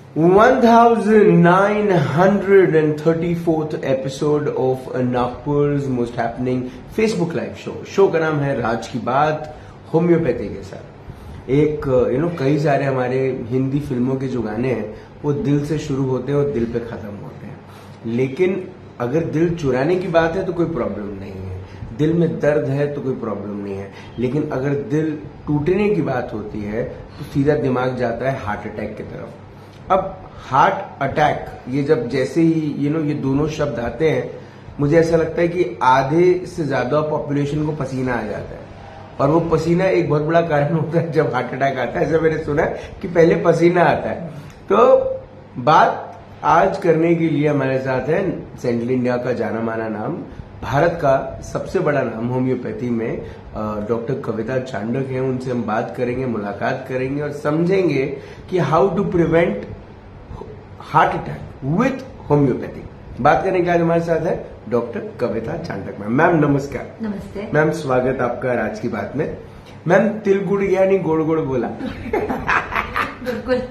1934th episode of Nagpur's most happening Facebook live show. Show का नाम है राज की बात होम्योपैथी के साथ। एक कई सारे हमारे हिंदी फिल्मों के जो गाने हैं वो दिल से शुरू होते हैं और दिल पे खत्म होते हैं, लेकिन अगर दिल चुराने की बात है तो कोई प्रॉब्लम नहीं है, दिल में दर्द है तो कोई प्रॉब्लम नहीं है, लेकिन अगर दिल टूटने की बात होती है तो सीधा दिमाग जाता है हार्ट अटैक की तरफ। अब हार्ट अटैक ये जब जैसे ही ये दोनों शब्द आते हैं, मुझे ऐसा लगता है कि आधे से ज्यादा पॉपुलेशन को पसीना आ जाता है, और वो पसीना एक बहुत बड़ा कारण होता है जब हार्ट अटैक आता है। ऐसा मैंने सुना है कि पहले पसीना आता है। तो बात आज करने के लिए हमारे साथ है सेंट्रल इंडिया का जाना माना नाम, भारत का सबसे बड़ा नाम होम्योपैथी में डॉक्टर कविता चांडक हैं। उनसे हम बात करेंगे, मुलाकात करेंगे और समझेंगे कि how to prevent heart attack with homeopathy. बात करने के आज हमारे साथ है doctor Kavita Chandak ma'am. Ma'am नमस्कार। नमस्ते मैम, स्वागत आपका आज की बात में। मैम, तिल गुड़ यानी गोड़ गोड़ बोला बिल्कुल।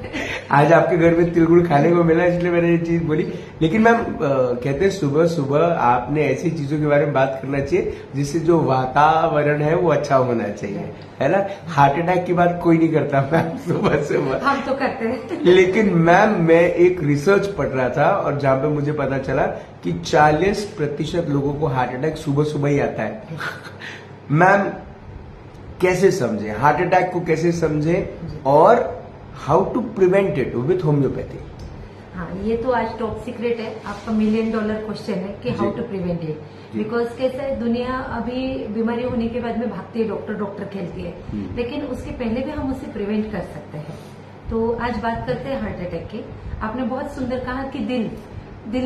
आज आपके घर में तिल गुड़ खाने को मिला, इसलिए मैंने ये चीज बोली। लेकिन मैम कहते हैं सुबह सुबह आपने ऐसी चीजों के बारे में बात करना चाहिए जिससे जो वातावरण है वो अच्छा होना चाहिए, है ना। हार्ट अटैक की बात कोई नहीं करता मैम सुबह सुबह, हम तो करते हैं। लेकिन मैम मैं एक रिसर्च पढ़ रहा था और जहां पे मुझे पता चला कि 40% लोगों को हार्ट अटैक सुबह सुबह ही आता है। मैम कैसे समझे हार्ट अटैक को, कैसे समझे और how to prevent it with homeopathy? हाँ, ये तो आज टॉप सीक्रेट है, आपका $1 मिलियन क्वेश्चन है कि how to prevent it. Because कैसा है, दुनिया अभी बीमारी होने के बाद में भागती है, डॉक्टर डॉक्टर खेलती है, लेकिन उसके पहले भी हम उसे प्रिवेंट कर सकते हैं। तो आज बात करते हैं हार्ट अटैक की। आपने बहुत सुंदर कहा कि दिल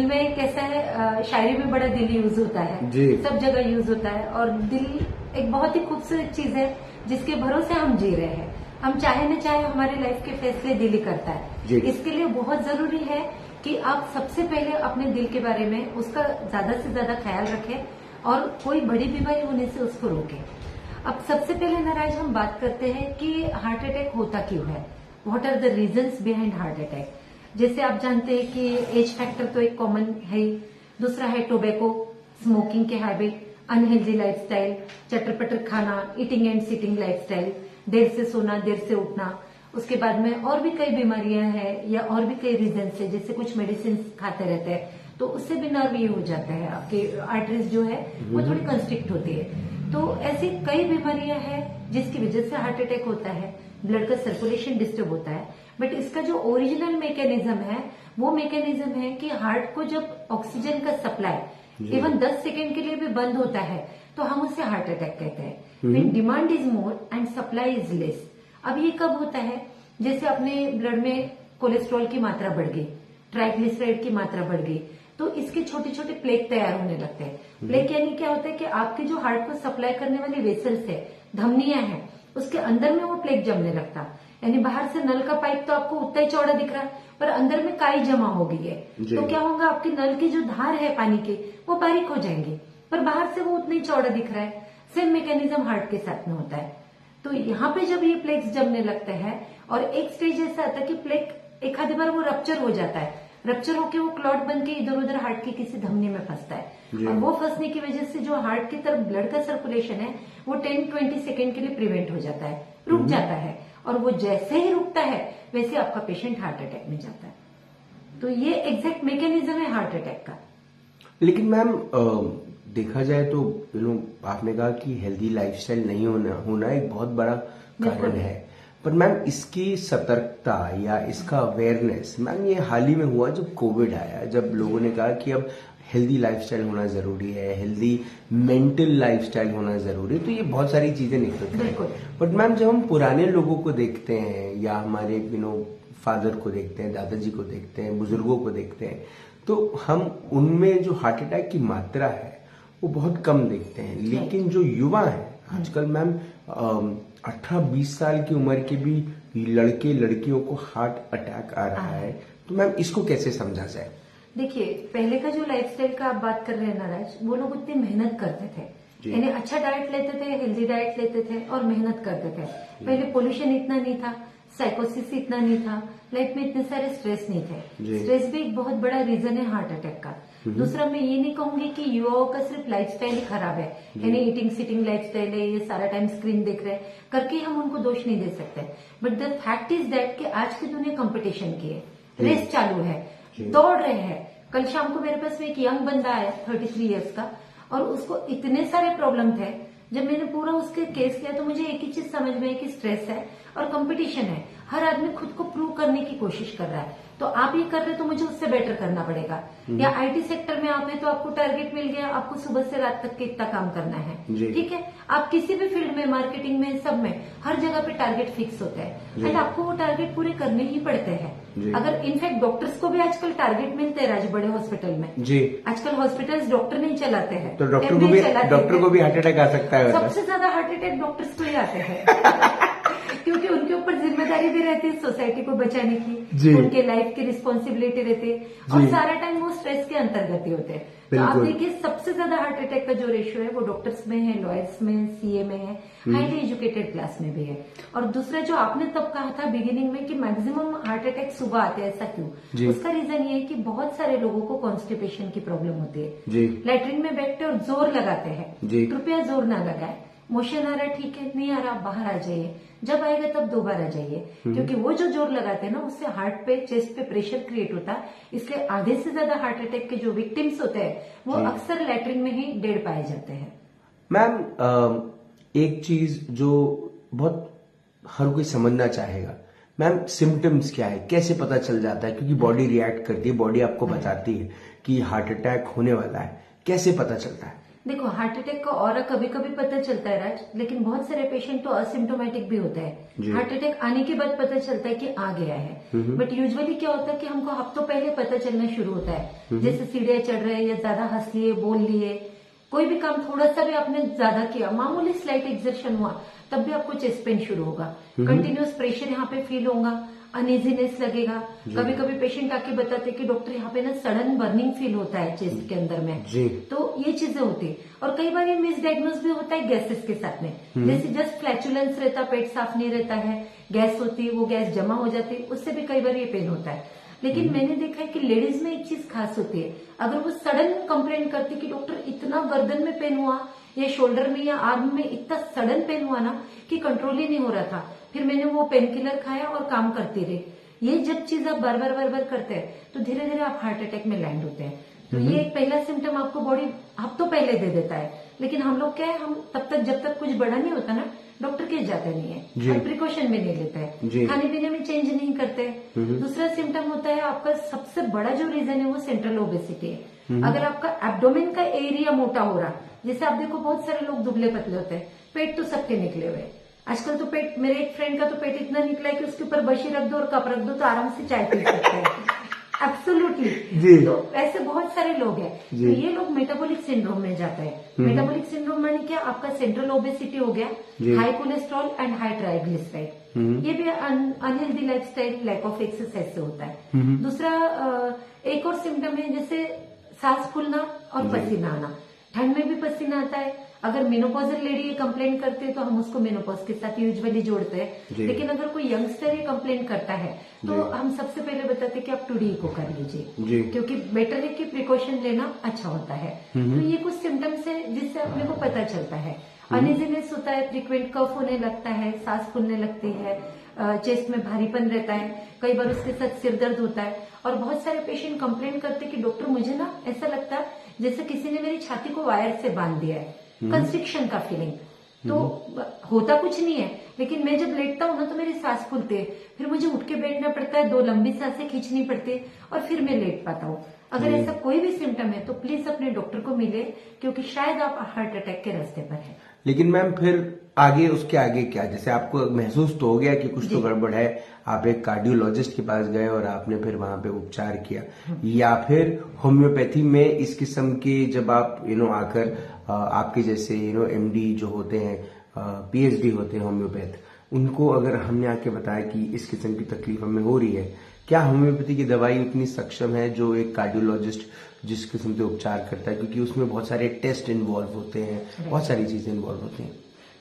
में कैसा है, शायरी में बड़ा दिल यूज होता है, सब जगह यूज होता है, और दिल एक बहुत ही खूबसूरत चीज है जिसके भरोसे हम जी रहे हैं। हम चाहे न चाहे हमारे लाइफ के फैसले दिल ही करता है। इसके लिए बहुत जरूरी है कि आप सबसे पहले अपने दिल के बारे में उसका ज्यादा से ज्यादा ख्याल रखें और कोई बड़ी बीमारी होने से उसको रोकें। अब सबसे पहले नाराज हम बात करते हैं कि हार्ट अटैक होता क्यों है, what are the reasons behind heart attack. जैसे आप जानते हैं कि एज फैक्टर तो एक कॉमन है ही, दूसरा है टोबैको, स्मोकिंग के हैबिट, अनहेल्दी लाइफस्टाइल, चटर पटर खाना, ईटिंग एंड सिटिंग लाइफस्टाइल, देर से सोना, देर से उठना। उसके बाद में और भी कई बीमारियां हैं या और भी कई रीजन से, जैसे कुछ मेडिसिन खाते रहते हैं तो उससे भी नर्व ये हो जाता है, आपके आर्टरीज जो है वो थोड़ी कंस्ट्रिक्ट होती है। तो ऐसी कई बीमारियां हैं जिसकी वजह से हार्ट अटैक होता है, ब्लड का सर्कुलेशन डिस्टर्ब होता है। बट इसका जो ओरिजिनल मैकेनिज्म है वो मैकेनिज्म है कि हार्ट को जब ऑक्सीजन का सप्लाई इवन 10 सेकेंड के लिए भी बंद होता है तो हम उसे हार्ट अटैक कहते हैं। When demand is more and supply is less. अब ये कब होता है, जैसे अपने ब्लड में कोलेस्ट्रॉल की मात्रा बढ़ गई, ट्राइग्लिसराइड की मात्रा बढ़ गई, तो इसके छोटे छोटे प्लेक तैयार होने लगते हैं। प्लेक यानी क्या होता है कि आपके जो हार्ट को सप्लाई करने वाली वेसल्स है, धमनियां हैं, उसके अंदर में वो प्लेक जमने लगता। यानी बाहर से नल का पाइप तो आपको उतना ही चौड़ा दिख रहा है, पर अंदर में काई जमा हो गई है, तो क्या होगा, आपके नल की जो धार है पानी की वो बारीक हो जाएंगी, पर बाहर से वो उतना ही चौड़ा दिख रहा है। सेम मैकेनिज्म हार्ट के साथ में होता है। तो यहाँ पे जब ये प्लेक्स जमने लगते हैं और एक स्टेज ऐसा आता है कि प्लेक एक आधी बार वो रप्चर हो जाता है, रप्चर होके वो क्लॉट बन के इधर उधर हार्ट की किसी धमनी में फंसता है, और वो फंसने की वजह से जो हार्ट की तरफ ब्लड का सर्कुलेशन है वो 10-20 सेकेंड के लिए प्रिवेंट हो जाता है, रुक जाता है, और वो जैसे ही रुकता है वैसे आपका पेशेंट हार्ट अटैक में जाता है। तो ये एग्जैक्ट मैकेनिज्म है हार्ट अटैक का। लेकिन मैम देखा जाए तो आपने कहा कि हेल्दी लाइफस्टाइल नहीं होना एक बहुत बड़ा कारण है, पर मैम इसकी सतर्कता या इसका अवेयरनेस, मैम ये हाल ही में हुआ जब कोविड आया, जब लोगों ने कहा कि अब हेल्दी लाइफस्टाइल होना जरूरी है, हेल्दी मेंटल लाइफस्टाइल होना जरूरी है, तो ये बहुत सारी चीजें निकलती हैं। बट मैम जब हम पुराने लोगों को देखते हैं या हमारे फादर को देखते हैं, दादाजी को देखते हैं, बुजुर्गों को देखते हैं, तो हम उनमें जो हार्ट अटैक की मात्रा है वो बहुत कम देखते हैं। लेकिन जो युवा है आजकल मैम 18-20 साल की उम्र के भी लड़के लड़कियों को हार्ट अटैक आ रहा है, तो मैम इसको कैसे समझा जाए? देखिए, पहले का जो लाइफस्टाइल का आप बात कर रहे हैं नाराज, वो लोग उतनी मेहनत करते थे, यानी अच्छा डाइट लेते थे, हेल्दी डाइट लेते थे और मेहनत करते थे। पहले पोल्यूशन इतना नहीं था, साइकोसिस इतना नहीं था, लाइफ में इतने सारे स्ट्रेस नहीं थे। स्ट्रेस भी एक बहुत बड़ा रीजन है हार्ट अटैक का। दूसरा, मैं ये नहीं कहूंगी कि युवाओं का सिर्फ लाइफस्टाइल ही खराब है, यानी ईटिंग सिटिंग लाइफस्टाइल है, ये सारा टाइम स्क्रीन देख रहे हैं करके हम उनको दोष नहीं दे सकते। But the fact is that कि आज की दुनिया कंपटीशन की है, रेस चालू है, दौड़ रहे हैं। कल शाम को मेरे पास में एक यंग बंदा आया 33 इयर्स का, और उसको इतने सारे प्रॉब्लम थे। जब मैंने पूरा उसके केस किया तो मुझे एक ही चीज समझ में आई कि स्ट्रेस है और कंपटीशन है। हर आदमी खुद को प्रूव करने की कोशिश कर रहा है, तो आप ये कर रहे तो मुझे उससे बेटर करना पड़ेगा। या आईटी सेक्टर में आप है तो आपको टारगेट मिल गया, आपको सुबह से रात तक के इतना काम करना है, ठीक है। आप किसी भी फील्ड में, मार्केटिंग में, सब में हर जगह पे टारगेट फिक्स होता है एंड आपको वो टारगेट पूरे करने ही पड़ते हैं। अगर इनफैक्ट डॉक्टर्स को भी आजकल टारगेट मिलते हैं राज बड़े हॉस्पिटल में। आजकल हॉस्पिटल्स डॉक्टर नहीं चलाते हैं, तो डॉक्टर को भी हार्ट अटैक आ सकता है। सबसे ज्यादा हार्ट अटैक डॉक्टर्स को ही आते हैं क्योंकि उनके ऊपर जिम्मेदारी भी रहती है सोसाइटी को बचाने की, उनके लाइफ की रिस्पॉन्सिबिलिटी रहती है और सारा टाइम वो स्ट्रेस के अंतर्गत ही होते हैं। तो आप देखिए सबसे ज्यादा हार्ट अटैक का जो रेशियो है वो डॉक्टर्स में है, लॉयर्स में, सीए में है, हाईली एजुकेटेड क्लास में भी है। और दूसरा जो आपने तब कहा था बिगिनिंग में कि मैक्सिमम हार्ट अटैक सुबह आते हैं, ऐसा क्यों? उसका रीजन ये है कि बहुत सारे लोगों को कॉन्स्टिपेशन की प्रॉब्लम होती है, लैट्रिन में बैठते और जोर लगाते हैं। कृपया जोर ना लगाए। मोशन आ रहा है, ठीक है, नहीं आ रहा, बाहर आ जाइए, जब आएगा तब दोबारा जाइए, क्योंकि वो जो जोर लगाते हैं ना उससे हार्ट पे, चेस्ट पे प्रेशर क्रिएट होता है। इसलिए आधे से ज्यादा हार्ट अटैक के जो विक्टिम्स होते हैं वो अक्सर लैट्रिन में ही डेड पाए जाते हैं। मैम, एक चीज जो बहुत हर कोई समझना चाहेगा, मैम सिम्टम्स क्या है, कैसे पता चल जाता है? क्योंकि बॉडी रिएक्ट करती है, बॉडी आपको बताती है कि हार्ट अटैक होने वाला है, कैसे पता चलता है? देखो, हार्ट अटैक का ऑरा कभी कभी पता चलता है राज, लेकिन बहुत सारे पेशेंट तो असिम्टोमेटिक भी होता है। हार्ट अटैक आने के बाद पता चलता है कि आ गया है, बट यूजुअली क्या होता है कि हमको हफ्तों पहले पता चलना शुरू होता है। जैसे सीढ़ियां चढ़ रहे हैं या ज्यादा हंस लिए, बोल लिए, कोई भी काम थोड़ा सा भी आपने ज्यादा किया, मामूली स्लाइट एक्सर्शन हुआ, तब भी आपको चेस्ट पेन शुरू होगा, कंटिन्यूअस प्रेशर यहाँ पे फील होगा, अनइजीनेस लगेगा। कभी कभी पेशेंट आके बताते हैं कि डॉक्टर यहाँ पे ना सडन बर्निंग फील होता है चेस्ट के अंदर में, तो ये चीजें होती है। और कई बार ये मिसडायग्नोज भी होता है गैसेस के साथ में, जैसे जस्ट फ्लैचुलेंस रहता, पेट साफ नहीं रहता है, गैस होती है, वो गैस जमा हो जाती है, उससे भी कई बार ये पेन होता है। लेकिन मैंने देखा है कि लेडीज में एक चीज खास होती है, अगर वो सडन कंप्लेंट करती कि डॉक्टर इतना गर्दन में पेन हुआ या शोल्डर में या आर्म में इतना सडन पेन हुआ ना कि कंट्रोल ही नहीं हो रहा था, फिर मैंने वो पेन किलर खाया और काम करती रही। ये जब चीज आप बार बार करते हैं तो धीरे धीरे आप हार्ट अटैक में लैंड होते हैं। तो ये एक पहला सिम्टम आपको बॉडी हफ्तों पहले दे देता है, लेकिन हम लोग क्या है, हम तब तक जब तक कुछ बड़ा नहीं होता ना डॉक्टर के जाते नहीं है और प्रिकॉशन भी नहीं लेते हैं, खाने पीने में चेंज नहीं करते। दूसरा सिम्टम होता है आपका सबसे बड़ा जो रीजन है वो सेंट्रल ओबेसिटी है। अगर आपका एब्डोमेन का एरिया मोटा हो रहा, जैसे आप देखो बहुत सारे लोग दुबले पतले होते हैं, पेट तो सबके निकले हुए, आजकल तो पेट, मेरे एक फ्रेंड का तो पेट इतना निकला है कि उसके ऊपर बशी रख दो और कप रख दो तो आराम से चाय पी सकते हैं। एब्सोल्युटली। तो ऐसे बहुत सारे लोग हैं, तो ये लोग मेटाबॉलिक सिंड्रोम में जाते हैं। मेटाबॉलिक सिंड्रोम माने क्या, आपका सेंट्रल ओबेसिटी हो गया, high cholesterol and high triglyceride, ये भी unhealthy lifestyle, lack of exercise से होता है। दूसरा एक और सिम्टम है जैसे सांस फूलना और पसीना आना, ठंड में भी पसीना आता है। अगर मेनोपॉजल लेडी ये कंप्लेंट करते हैं तो हम उसको मेनोपॉज के साथ यूजुअली जोड़ते हैं, लेकिन अगर कोई यंगस्टर ये कंप्लेंट करता है तो हम सबसे पहले बताते हैं कि आप 2D को कर लीजिए, क्योंकि बेटर है कि प्रिकॉशन लेना अच्छा होता है। तो ये कुछ सिम्टम्स है जिससे अपने को पता चलता है। अनइजीनेस होता है, फ्रीक्वेंट कफ होने लगता है, सांस फूलने लगती है, चेस्ट में भारीपन रहता है, कई बार उसके साथ सिर दर्द होता है। और बहुत सारे पेशेंट कंप्लेंट करते हैं कि डॉक्टर मुझे ना ऐसा लगता है जैसे किसी ने मेरी छाती को वायर से बांध दिया है, कंस्ट्रिक्शन का फीलिंग। तो होता कुछ नहीं है, लेकिन मैं जब लेटता हूँ ना तो मेरी सांस फूलती है, फिर मुझे उठ के बैठना पड़ता है, 2 लंबी सांसें खींचनी पड़ती है और फिर मैं लेट पाता हूँ। अगर ऐसा कोई भी सिम्टम है तो प्लीज अपने डॉक्टर को मिले, क्योंकि शायद आप हार्ट अटैक के रास्ते पर हैं। लेकिन मैम फिर आगे, उसके आगे क्या? जैसे आपको महसूस तो हो गया कि कुछ तो गड़बड़ है, आप एक कार्डियोलॉजिस्ट के पास गए और आपने फिर वहां पे उपचार किया, या फिर होम्योपैथी में इस किस्म के जब आप आकर आपके जैसे एमडी जो होते हैं, पीएचडी होते हैं होम्योपैथ, उनको अगर हमने आके बताया कि इस किस्म की तकलीफ हमें हो रही है, क्या होम्योपैथी की दवाई उतनी सक्षम है जो एक कार्डियोलॉजिस्ट जिस किस्म के उपचार करता है? क्योंकि उसमें बहुत सारे टेस्ट इन्वॉल्व होते हैं, बहुत सारी चीजें इन्वॉल्व होती हैं।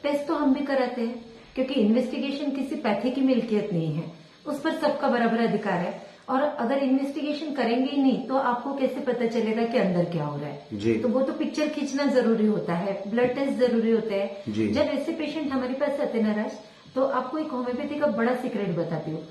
टेस्ट तो हम भी कराते हैं, क्योंकि इन्वेस्टिगेशन किसी पैथी की मिल्कियत नहीं है, उस पर सबका बराबर अधिकार है। और अगर इन्वेस्टिगेशन करेंगे ही नहीं तो आपको कैसे पता चलेगा कि अंदर क्या हो रहा है जी। तो वो तो पिक्चर खींचना जरूरी होता है, ब्लड टेस्ट जरूरी होते हैं। जी। जब ऐसे पेशेंट हमारे पास आते हैं नाराज, तो आपको एक होम्योपैथी का बड़ा सीक्रेट बताती हूँ।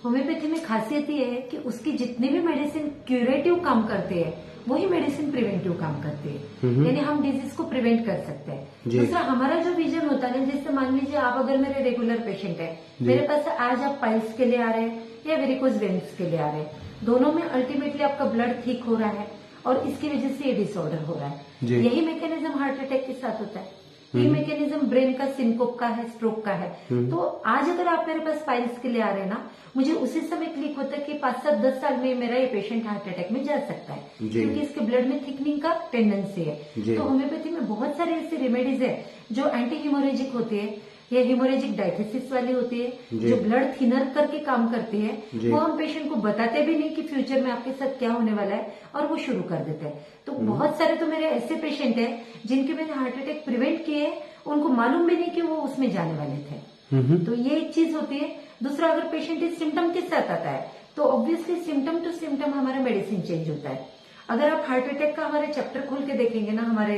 होम्योपैथी में खासियत ये है कि उसकी जितनी भी मेडिसिन क्यूरेटिव काम करते हैं वही मेडिसिन प्रिवेंटिव काम करती है, यानी हम डिजीज को प्रिवेंट कर सकते हैं। दूसरा हमारा जो विजन होता है, जैसे मान लीजिए आप अगर मेरे रेगुलर पेशेंट है, मेरे पास आज आप पाइल्स के लिए आ रहे हैं या वेरिकोज वेन्स के लिए आ रहे हैं, दोनों में अल्टीमेटली आपका ब्लड ठीक हो रहा है और इसकी वजह से ये डिसऑर्डर हो रहा है। यही मैकेनिज्म हार्ट अटैक के साथ होता है, ये मैकेनिज्म ब्रेन का सिनकोप का है, स्ट्रोक का है। तो आज अगर आप मेरे पास पाइल्स के लिए आ रहे हैं ना, मुझे उसी समय क्लिक होता है कि 5, 7, 10 साल में मेरा ये पेशेंट हार्ट अटैक में जा सकता है, क्योंकि इसके ब्लड में थिकनिंग का टेंडेंसी है। तो होम्योपैथी में बहुत सारे ऐसे रेमेडीज है जो एंटी हिमोरेजिक होती है या हिमोरेजिक डायथिसिस वाली होती है, जो ब्लड थिनर करके काम करती है। वो हम पेशेंट को बताते भी नहीं कि फ्यूचर में आपके साथ क्या होने वाला है और वो शुरू कर देते हैं। तो बहुत सारे तो मेरे ऐसे पेशेंट हैं जिनके मैंने हार्ट अटैक प्रिवेंट किए, उनको मालूम भी नहीं कि वो उसमें जाने वाले थे। तो ये एक चीज होती है। दूसरा, अगर पेशेंट इस सिम्टम के साथ आता है तो ऑब्वियसली सिम्टम टू सिम्टम हमारा मेडिसिन चेंज होता है। अगर आप हार्ट अटैक का हमारे चैप्टर खोल के देखेंगे ना हमारे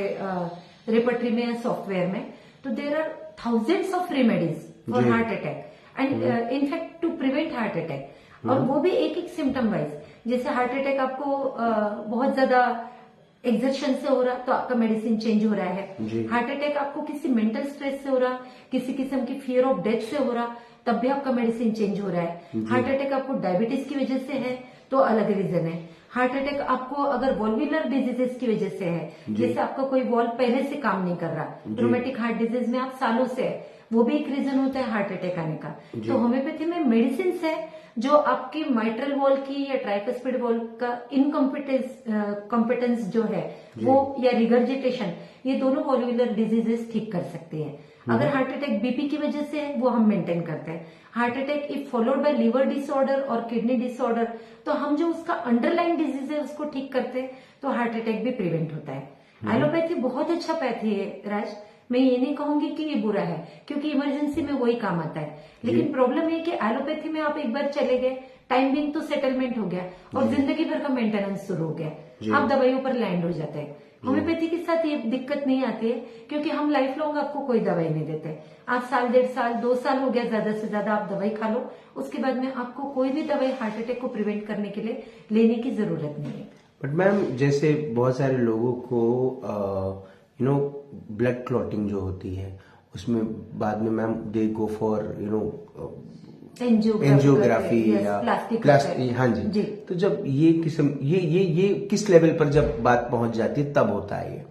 रेपर्टरी में या सॉफ्टवेयर में, तो there are thousands of remedies for heart attack and in fact to prevent heart attack, और वो भी एक एक सिम्टम वाइज। जैसे हार्ट अटैक आपको बहुत ज्यादा एक्सर्शन से हो रहा तो आपका मेडिसिन चेंज हो रहा है। हार्ट अटैक आपको किसी मेंटल स्ट्रेस से हो रहा, किसी किस्म की फियर ऑफ डेथ से हो रहा, तब भी आपका मेडिसिन चेंज हो रहा है। हार्ट अटैक आपको डायबिटीज की वजह से है तो अलग रीजन है। हार्ट अटैक आपको अगर वॉल्वुलर डिजीजेस की वजह से है, जैसे आपका कोई वॉल्व पहले से काम नहीं कर रहा, रोमेटिक हार्ट डिजीज में आप सालों से है, वो भी एक रीजन होता है हार्ट अटैक आने का। तो होम्योपैथी में मेडिसिन है जो आपकी माइट्रल वॉल की या ट्राइकस्पिड वॉल का इनकॉम्पिटेंस जो है वो या रिगर्जिटेशन, ये दोनों वॉल्वुलर डिजीजेस ठीक कर सकती है। अगर हार्ट अटैक बीपी की वजह से है वो हम मेंटेन करते हैं। Heart attack if followed by liver disorder और किडनी डिसऑर्डर, तो हम जो उसका अंडरलाइन डिजीज है उसको ठीक करते हैं, तो हार्ट अटैक भी प्रिवेंट होता है। एलोपैथी बहुत अच्छा पैथी है राज, मैं ये नहीं कहूंगी कि ये बुरा है, क्योंकि इमरजेंसी में वही काम आता है। लेकिन प्रॉब्लम है कि एलोपैथी में आप एक बार चले गए, टाइम बिंग तो सेटलमेंट हो गया और जिंदगी भर का मेंटेनेंस शुरू हो गया, आप दवाइयों पर लैंड हो जाते हैं। होम्योपैथी के साथ ये दिक्कत नहीं आती है, क्योंकि हम लाइफ लॉन्ग आपको कोई दवाई नहीं देते। आप साल, 1.5 साल, 2 साल हो गया, ज्यादा से ज्यादा आप दवाई खा लो, उसके बाद में आपको कोई भी दवाई हार्ट अटैक को प्रिवेंट करने के लिए लेने की जरूरत नहीं है। बट मैम, जैसे बहुत सारे लोगों को ब्लड क्लॉटिंग जो होती है उसमें बाद में ma'am they go for angiography या प्लास्टिक। हाँ जी। तो जब ये किस्म ये किस लेवल पर जब बात पहुंच जाती है तब होता है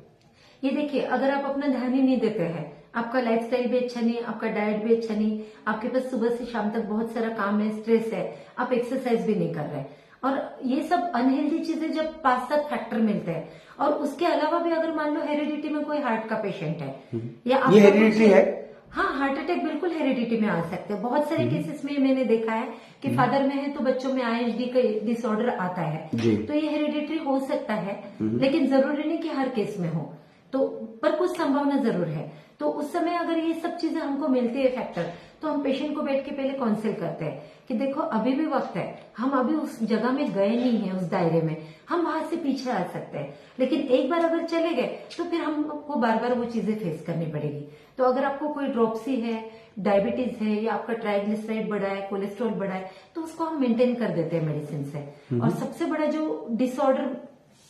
ये देखिए, अगर आप अपना ध्यान ही नहीं देते हैं, आपका लाइफस्टाइल भी अच्छा नहीं, आपका डाइट भी अच्छा नहीं, आपके पास सुबह से शाम तक बहुत सारा काम है, स्ट्रेस है, आप एक्सरसाइज भी नहीं कर रहे, और ये सब अनहेल्दी चीजें जब 5-7 फैक्टर मिलते हैं, और उसके अलावा भी अगर मान लो हेरिडिटी में कोई हार्ट का पेशेंट है या ये हेरिडिटी है, हाँ, हार्ट अटैक बिल्कुल हेरिडिटी में आ सकते हैं। बहुत सारे केसेस में मैंने देखा है कि फादर में है तो बच्चों में IHD का डिसऑर्डर आता है, तो ये हेरिडिटरी हो सकता है, लेकिन जरूरी नहीं कि हर केस में हो, तो पर कुछ संभावना जरूर है। तो उस समय अगर ये सब चीजें हमको मिलती है फैक्टर, तो हम पेशेंट को बैठ के पहले काउंसिल करते हैं कि देखो अभी भी वक्त है, हम अभी उस जगह में गए नहीं है, उस दायरे में, हम वहां से पीछे आ सकते हैं, लेकिन एक बार अगर चले गए तो फिर हमको बार बार वो चीजें फेस करनी पड़ेगी। तो अगर आपको कोई ड्रॉप्सी है, डायबिटीज है, या आपका ट्राइग्लिसराइड बढ़ा है, कोलेस्ट्रॉल बढ़ा है, तो उसको हम मेंटेन कर देते हैं मेडिसिन से। और सबसे बड़ा जो डिसऑर्डर,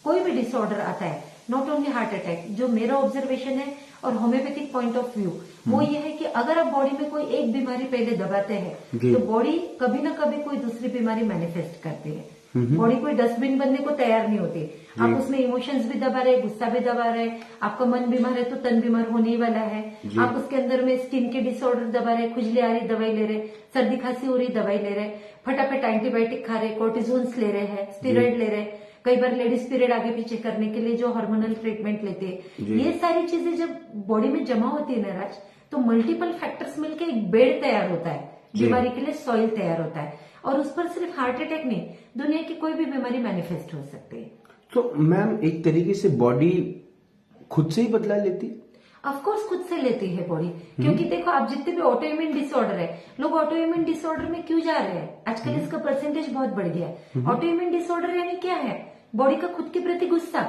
कोई भी डिसऑर्डर आता है, नॉट ओनली हार्ट अटैक, जो मेरा ऑब्जर्वेशन है और होम्योपैथिक पॉइंट ऑफ व्यू, वो ये है कि अगर आप बॉडी में कोई एक बीमारी पहले दबाते हैं तो बॉडी कभी ना कभी कोई दूसरी बीमारी मैनिफेस्ट करती है। बॉडी कोई डस्टबिन बनने को तैयार नहीं होती, आप उसमें इमोशंस भी दबा रहे, गुस्सा भी दबा रहे, आपका मन बीमार है तो तन बीमार होने ही वाला है, आप उसके अंदर में स्किन के डिसऑर्डर दबा रहे, खुजली आ रही दवाई ले रहे, सर्दी खांसी हो रही दवाई ले रहे, फटाफट एंटीबायोटिक खा रहे, कोर्टिजोन्स ले रहे हैं, स्टेरॉइड ले रहे, कई बार लेडीज पीरियड आगे पीछे करने के लिए जो हार्मोनल ट्रीटमेंट लेते हैं, ये सारी चीजें जब बॉडी में जमा होती है ना राज, तो मल्टीपल फैक्टर्स मिलकर एक बेड तैयार होता है, बीमारी के लिए सॉइल तैयार होता है, और उस पर सिर्फ हार्ट अटैक नहीं, दुनिया की कोई भी बीमारी मैनिफेस्ट हो सकती है। तो मैम एक तरीके से बॉडी खुद से ही बदला लेती है? ऑफ कोर्स खुद से लेती है बॉडी, क्योंकि देखो आप जितने भी ऑटो इम्यून डिसऑर्डर है, लोग ऑटो इम्यून डिसऑर्डर में क्यों जा रहे हैं? आजकल इसका परसेंटेज बहुत बढ़ गया है। ऑटो इम्यून डिसऑर्डर यानी क्या है? बॉडी का खुद के प्रति गुस्सा,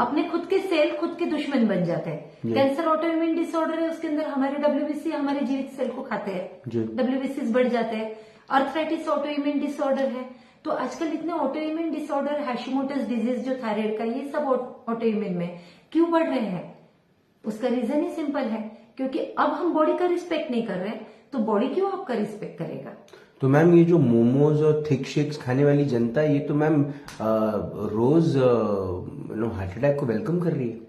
अपने खुद के सेल खुद के दुश्मन बन जाते हैं। कैंसर ऑटो इम्यून डिसऑर्डर है, उसके अंदर हमारे डब्ल्यूबीसी हमारे जीवित सेल को खाते हैं, डब्ल्यूबीसी बढ़ जाते हैं। अर्थराइटिस ऑटो इम्यून डिसऑर्डर है। तो आजकल इतने ऑटो इम्यून डिसऑर्डर, हैशिमोटस डिजीज जो थायराइड का, ये सब ऑटो इम्यून में क्यों बढ़ रहे हैं? उसका रीजन ही सिंपल है, क्योंकि अब हम बॉडी का रिस्पेक्ट नहीं कर रहे हैं, तो बॉडी क्यों आपका रिस्पेक्ट करेगा? तो मैम ये जो मोमोज और थिक शेक्स खाने वाली जनता, ये तो मैम रोज हार्ट अटैक को वेलकम कर रही है।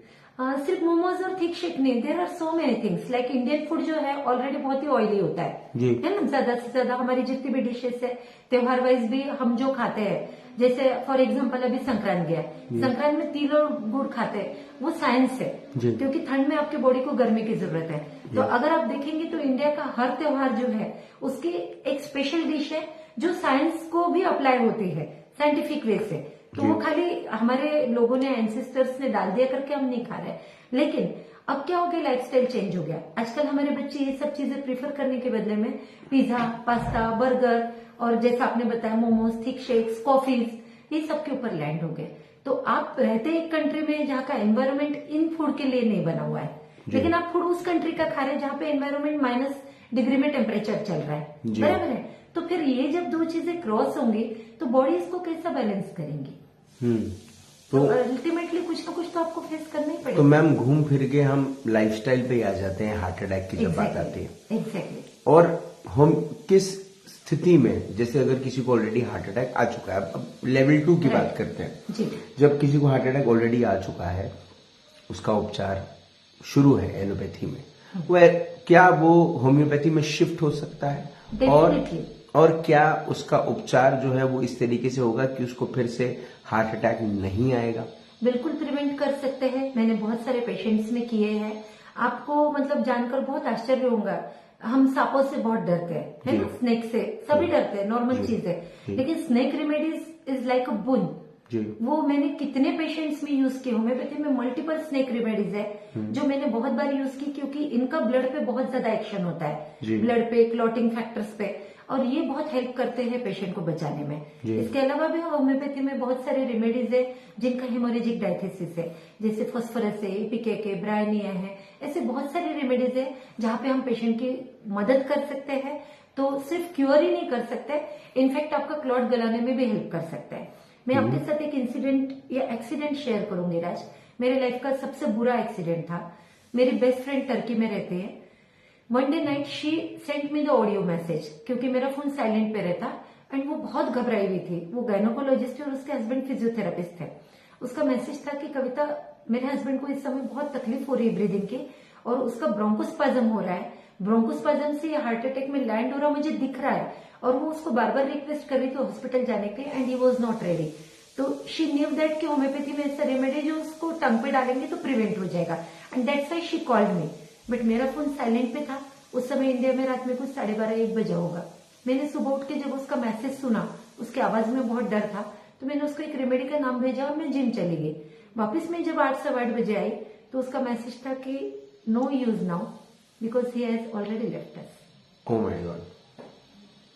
सिर्फ मोमोज और थिक शेक नहीं, there are so many things. Like Indian food जो है ऑलरेडी बहुत ही ऑयली होता है ना, ज्यादा से ज्यादा हमारी जितनी भी डिशेस है, त्योहार वाइज भी हम जो खाते हैं, जैसे फॉर एग्जांपल अभी संक्रांत गया, संक्रांत में तिल और गुड़ खाते हैं, वो साइंस है, क्योंकि ठंड में आपके बॉडी को गर्मी की जरूरत है। तो अगर आप देखेंगे तो इंडिया का हर त्योहार जो है उसकी एक स्पेशल डिश है जो साइंस को भी अप्लाई होती है, साइंटिफिक वे से। तो वो खाली हमारे लोगों ने, एंसेस्टर्स ने डाल दिया करके हम नहीं खा रहे। लेकिन अब क्या हो गया, लाइफस्टाइल चेंज हो गया। आजकल हमारे बच्चे ये सब चीजें प्रीफर करने के बदले में पिज्जा, पास्ता, बर्गर और जैसा आपने बताया मोमोज, थिक शेक्स, कॉफीज, ये सब के ऊपर लैंड हो गए। तो आप रहते एक कंट्री में जहाँ का एनवायरमेंट इन फूड के लिए नहीं बना हुआ है, लेकिन आप फूड उस कंट्री का खा रहे हैं जहाँ पे एनवायरमेंट -डिग्री में टेम्परेचर चल रहा है, बराबर है? तो फिर ये जब दो चीजें क्रॉस होंगी तो बॉडी इसको कैसा बैलेंस करेंगी? तो अल्टीमेटली कुछ ना कुछ तो आपको फेस करना ही पड़ेगा। तो मैम घूम फिर के हम लाइफस्टाइल पे आ जाते हैं हार्ट अटैक की जब बात आती है। एग्जैक्टली। और हम किस स्थिति में, जैसे अगर किसी को ऑलरेडी हार्ट अटैक आ चुका है, अब लेवल 2 की बात करते हैं जी। जब किसी को हार्ट अटैक ऑलरेडी आ चुका है, उसका उपचार शुरू है एलोपैथी में, वह क्या वो होम्योपैथी में शिफ्ट हो सकता है? और क्या उसका उपचार जो है वो इस तरीके से होगा कि उसको फिर से हार्ट अटैक नहीं आएगा? बिल्कुल प्रिवेंट कर सकते हैं। मैंने बहुत सारे पेशेंट्स में किए हैं। आपको मतलब जानकर बहुत आश्चर्य होगा, हम सांपों से बहुत डरते हैं, है ना, स्नेक से सभी डरते हैं, नॉर्मल चीज है। लेकिन स्नेक रेमेडीज इज लाइक अ बुन। वो मैंने कितने पेशेंट्स में यूज किए। होम्योपैथी में मल्टीपल स्नेक रेमेडीज है जो मैंने बहुत बार यूज की, क्योंकि इनका ब्लड पे बहुत ज्यादा एक्शन होता है, ब्लड पे, क्लॉटिंग फैक्टर्स पे, और ये बहुत हेल्प करते हैं पेशेंट को बचाने में। इसके अलावा भी होम्योपैथी में बहुत सारे रेमेडीज है जिनका हेमोरेजिक डायथेसिस है, जैसे फॉस्फोरस है, इपिकेक है, ब्रायनिया है, ऐसे बहुत सारे रेमेडीज है जहाँ पे हम पेशेंट की मदद कर सकते हैं। तो सिर्फ क्योर ही नहीं कर सकते, इनफैक्ट आपका क्लॉट गलाने में भी हेल्प कर सकते हैं। मैं आपके साथ एक इंसिडेंट या एक्सीडेंट शेयर करूंगी राज। मेरे लाइफ का सबसे बुरा एक्सीडेंट था। मेरी बेस्ट फ्रेंड टर्की में रहते हैं। One day night she sent me the audio message, क्योंकि मेरा फोन साइलेंट पे रहता, एंड वो बहुत घबराई हुई थी। वो गायनोकोलॉजिस्ट है और उसके हस्बैंड फिजियोथेरापिस्ट है। उसका मैसेज था कि कविता, मेरे हस्बैंड को इस समय बहुत तकलीफ हो रही है ब्रीदिंग की, और उसका ब्रोंकोस्पाज्म हो रहा है। ब्रोंकोस्पाज्म से हार्ट अटैक में लैंड हो रहा मुझे दिख रहा है, और वो उसको बार बार रिक्वेस्ट कर रही थी हॉस्पिटल जाने के लिए, and he was not ready. तो शी न्यू दैट कि होम्योपैथी में ऐसा रेमेडी जो उसको टंग पे डालेंगे तो प्रिवेंट हो जाएगा, and that's why she called me. But मेरा फोन साइलेंट पे था। उस समय इंडिया में रात में कुछ 12:30-1 बजा होगा। मैंने सुबह उठ के जब उसका मैसेज सुना, उसकी आवाज में बहुत डर था, तो मैंने उसको एक रेमेडी का नाम भेजा और मैं जिम चली गई। वापस में जब 8-8 बजे आई तो उसका मैसेज था कि no use now because he has already left us. Oh my God.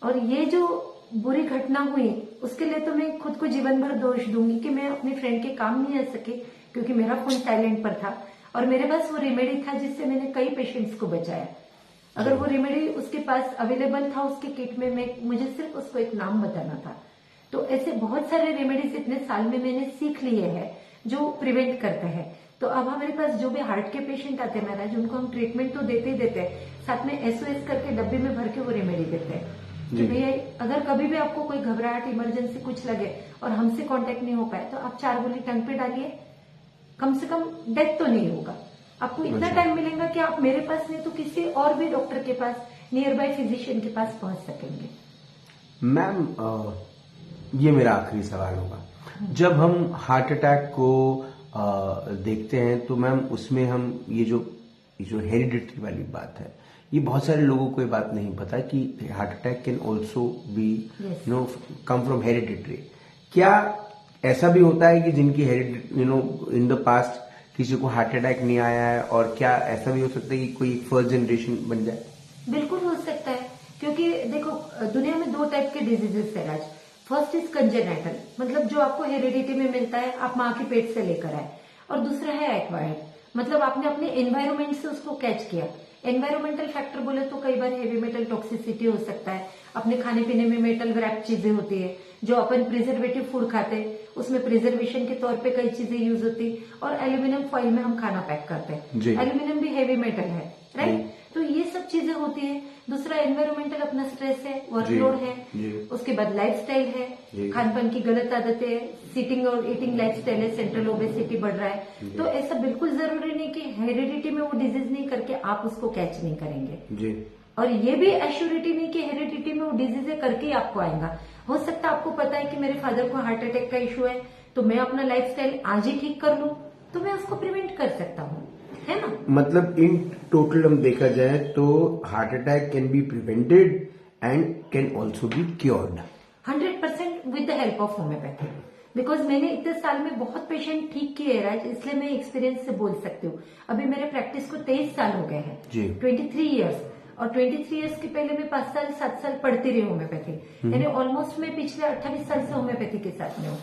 और ये जो बुरी घटना हुई उसके लिए तो मैं खुद को जीवन भर दोष दूंगी कि मैं अपने फ्रेंड के काम नहीं आ सकी, क्योंकि मेरा फोन साइलेंट पर था और मेरे पास वो रेमेडी था जिससे मैंने कई पेशेंट्स को बचाया। अगर वो रेमेडी उसके पास अवेलेबल था उसके किट में, मुझे सिर्फ उसको एक नाम बताना था। तो ऐसे बहुत सारे रेमेडीज इतने साल में मैंने सीख लिए हैं जो प्रिवेंट करते हैं। तो अब हमारे पास जो भी हार्ट के पेशेंट आते हैं महाराज, उनको हम ट्रीटमेंट तो देते ही देते हैं, साथ में SOS करके डब्बे में भर के वो रेमेडी देते हैं कि भैया अगर कभी भी आपको कोई घबराहट, इमरजेंसी कुछ लगे और हमसे कांटेक्ट नहीं हो पाए तो आप 4 गोली टंग पे डालिए, कम से कम डेथ तो नहीं होगा। आपको इतना टाइम मिलेगा कि आप मेरे पास नहीं तो किसी और भी डॉक्टर के पास, नियर बाय फिजिशियन के पास पहुंच सकेंगे। मैम ये मेरा आखिरी सवाल होगा, जब हम हार्ट अटैक को देखते हैं तो मैम उसमें हम ये जो हेरिडिटरी वाली बात है, ये बहुत सारे लोगों को ये बात नहीं पता कि heart attack can also be come from hereditary. क्या ऐसा भी होता है कि जिनकी इन द पास्ट किसी को हार्ट अटैक नहीं आया है, और क्या ऐसा भी हो सकता है कि कोई फर्स्ट जनरेशन बन जाए? बिल्कुल हो सकता है, क्योंकि देखो दुनिया में 2 टाइप के डिजीजेस है राज। फर्स्ट इज कंजेनाइटल, मतलब जो आपको हेरिडिटी में मिलता है, आप माँ के पेट से लेकर आए, और दूसरा है एक्वायर्ड, मतलब आपने अपने एनवायरमेंट से उसको कैच किया। एनवायरमेंटल फैक्टर बोले तो कई बार हेवी मेटल टॉक्सिसिटी हो सकता है, अपने खाने पीने में मेटल व्रैप चीजें होती है, जो अपन प्रिजर्वेटिव फूड खाते हैं उसमें प्रिजर्वेशन के तौर पे कई चीजें यूज होती, और एल्यूमिनियम फॉइल में हम खाना पैक करते हैं, एल्यूमिनियम भी हेवी मेटल है, राइट? तो ये सब चीजें होती है। दूसरा एनवायरमेंटल अपना स्ट्रेस है, वर्कलोड है, उसके बाद लाइफस्टाइल है, खान पान की गलत आदतें है, सीटिंग और ईटिंग लाइफस्टाइल है, सेंट्रल ओबेसिटी बढ़ रहा है। तो ऐसा बिल्कुल जरूरी नहीं कि हेरिडिटी में वो डिजीज नहीं करके आप उसको कैच नहीं करेंगे, और ये भी एश्योरिटी नहीं कि हेरिडिटी में वो डिजीज है करके ही आपको आएगा। हो सकता है आपको पता है कि मेरे फादर को हार्ट अटैक का इश्यू है, तो मैं अपना लाइफस्टाइल आज ही ठीक कर लूं तो मैं उसको प्रिवेंट कर सकता हूँ, है ना? मतलब इन टोटल हम देखा जाए तो heart attack can be prevented and can also be cured 100% with the help of homeopathy. Because मैंने इतने साल में बहुत पेशेंट ठीक किए राज, इसलिए मैं एक्सपीरियंस से बोल सकती हूँ। अभी मेरे प्रैक्टिस को 23 साल हो गए हैं, 23 ईयर्स, और 23 ईयर्स के पहले मैं 5 साल 7 साल पढ़ती रही होम्योपैथी, यानी ऑलमोस्ट मैं पिछले 28 साल से होम्योपैथी के साथ में हूँ।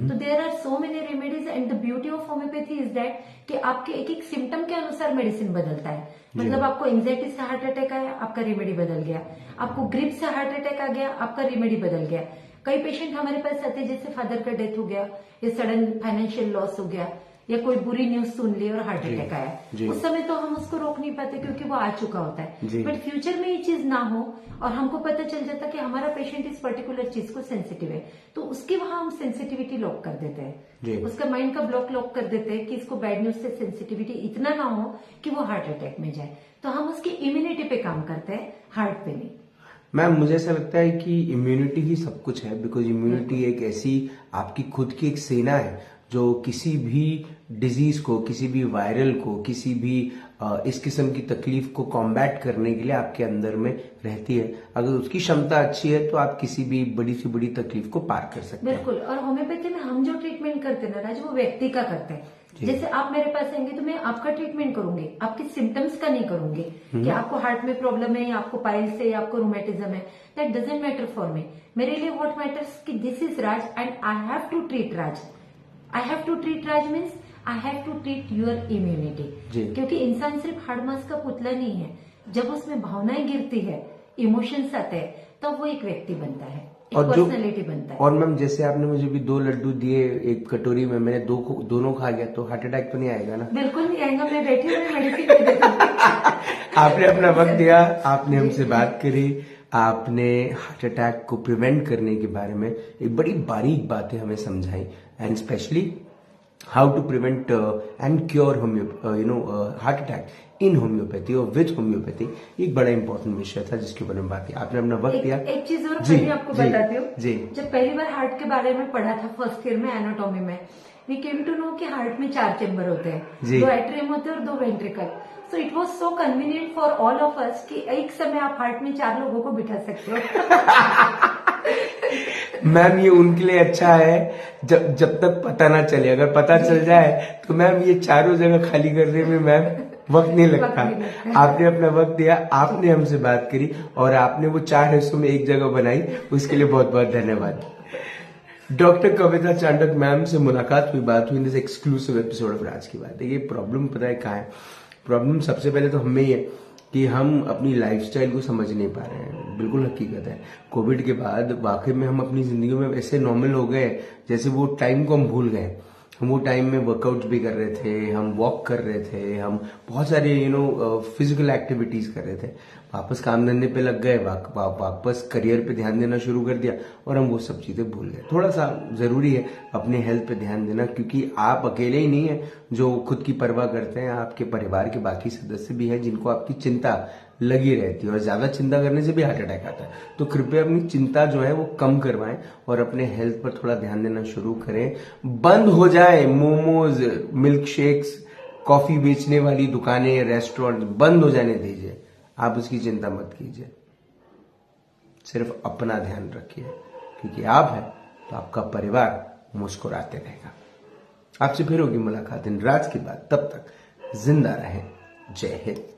तो there are so many remedies, and the beauty of homeopathy is that कि आपके एक एक सिम्टम के अनुसार मेडिसिन बदलता है। मतलब आपको एंजाइटी से हार्ट अटैक आया, आपका रेमेडी बदल गया, आपको ग्रिप से हार्ट अटैक आ गया, आपका रेमेडी बदल गया। कई पेशेंट हमारे पास आते हैं जैसे फादर का डेथ हो गया, या सडन फाइनेंशियल लॉस हो गया, या कोई बुरी न्यूज सुन ली और हार्ट अटैक आया, उस समय तो हम उसको रोक नहीं पाते क्योंकि वो आ चुका होता है। बट फ्यूचर में ये चीज ना हो और हमको पता चल जाता कि हमारा पेशेंट इस पर्टिकुलर चीज को सेंसिटिव है, तो उसके वहां हम सेंसिटिविटी लॉक कर देते हैं, उसका माइंड का ब्लॉक लॉक कर देते हैं कि इसको बैड न्यूज से सेंसिटिविटी इतना ना हो कि वो हार्ट अटैक में जाए। तो हम उसकी इम्यूनिटी पे काम करते हैं, हार्ट पे नहीं। मैम, मुझे ऐसा लगता है कि इम्यूनिटी ही सब कुछ है, बिकॉज इम्यूनिटी एक ऐसी आपकी खुद की एक सेना है जो किसी भी डिजीज को, किसी भी वायरल को, किसी भी इस किस्म की तकलीफ को कॉम्बैट करने के लिए आपके अंदर में रहती है। अगर उसकी क्षमता अच्छी है तो आप किसी भी बड़ी से बड़ी तकलीफ को पार कर सकते हैं। बिल्कुल। और होम्योपैथी में हम जो ट्रीटमेंट करते हैं ना राज, वो व्यक्ति का करते हैं। जैसे आप मेरे पास आएंगे तो मैं आपका ट्रीटमेंट करूंगी, आपके सिम्टम्स का नहीं करूंगी कि आपको हार्ट में प्रॉब्लम है, या आपको पाइल्स है, या आपको रोमेटिज्म है। That doesn't matter for me. मेरे लिए व्हाट मैटर्स कि this is Raj and I have to treat Raj. I have to treat Raj means I have to treat your immunity, क्योंकि इंसान सिर्फ हाड़ मांस का पुतला नहीं है। जब उसमें भावनाएं गिरती है, इमोशंस आते हैं, तब वो एक व्यक्ति बनता है, एक पर्सनैलिटी बनता है। और मैम, जैसे आपने मुझे भी 2 लड्डू दिए एक कटोरी में, मैंने दोनों खा गया, तो हार्ट अटैक तो नहीं आएगा ना? बिल्कुल नहीं आएगा। मैं बैठी हूँ, मेडिसिन आपने अपना वक्त दिया, आपने हमसे बात करी, आपने हार्ट अटैक को प्रिवेंट करने के बारे में एक बड़ी बारीक बातें हमें समझाई, and specially how to prevent and cure heart attack in homeopathy और विद होम्योपैथी। एक बड़ा इंपॉर्टेंट विषय था जिसके ऊपर में बात की। आपने अपना वक्त दिया। एक चीज और मैं आपको बताती हूँ। जब पहली बार हार्ट के बारे में पढ़ा था फर्स्ट ईयर में एनाटॉमी में, वी केम टू नो कि हार्ट में 4 चेम्बर होते हैं, 2 एट्रियम होते हैं और 2 ventricle. So it was so convenient for all of us कि एक समय आप हार्ट में 4 लोगों को बिठा सकते हो। मैम, ये उनके लिए अच्छा है जब तक पता ना चले। अगर पता चल जाए तो मैम ये चारों जगह खाली करने में मैम वक्त नहीं लगता। आपने अपना वक्त दिया, आपने हमसे बात करी, और आपने वो 4 हिस्सों में एक जगह बनाई, उसके लिए बहुत बहुत धन्यवाद। डॉक्टर कविता चांडक मैम से मुलाकात हुई, बात हुई in this exclusive episode of राज की बात। ये प्रॉब्लम पता है कहाँ है? प्रॉब्लम सबसे पहले तो हमें ही है कि हम अपनी लाइफस्टाइल को समझ नहीं पा रहे हैं। बिल्कुल हकीकत है। कोविड के बाद वाकई में हम अपनी जिंदगी में ऐसे नॉर्मल हो गए जैसे वो टाइम को हम भूल गए। हम वो टाइम में वर्कआउट भी कर रहे थे, हम वॉक कर रहे थे, हम बहुत सारे फिजिकल एक्टिविटीज कर रहे थे। वापस काम धंधे पे लग गए, वापस करियर पे ध्यान देना शुरू कर दिया, और हम वो सब चीजें भूल गए। थोड़ा सा जरूरी है अपने हेल्थ पे ध्यान देना, क्योंकि आप अकेले ही नहीं है जो खुद की परवाह करते हैं। आपके परिवार के बाकी सदस्य भी हैं जिनको आपकी चिंता लगी रहती है, और ज्यादा चिंता करने से भी हार्ट अटैक आता है। तो कृपया अपनी चिंता जो है वो कम करवाएं और अपने हेल्थ पर थोड़ा ध्यान देना शुरू करें। बंद हो जाए मोमोज, मिल्क शेक्स, कॉफी बेचने वाली दुकानें, रेस्टोरेंट बंद हो जाने दीजिए। आप उसकी चिंता मत कीजिए, सिर्फ अपना ध्यान रखिए, क्योंकि आप हैं तो आपका परिवार मुस्कुराते रहेगा। आपसे फिर होगी मुलाकात इन राज की बात, तब तक जिंदा रहें। जय हिंद।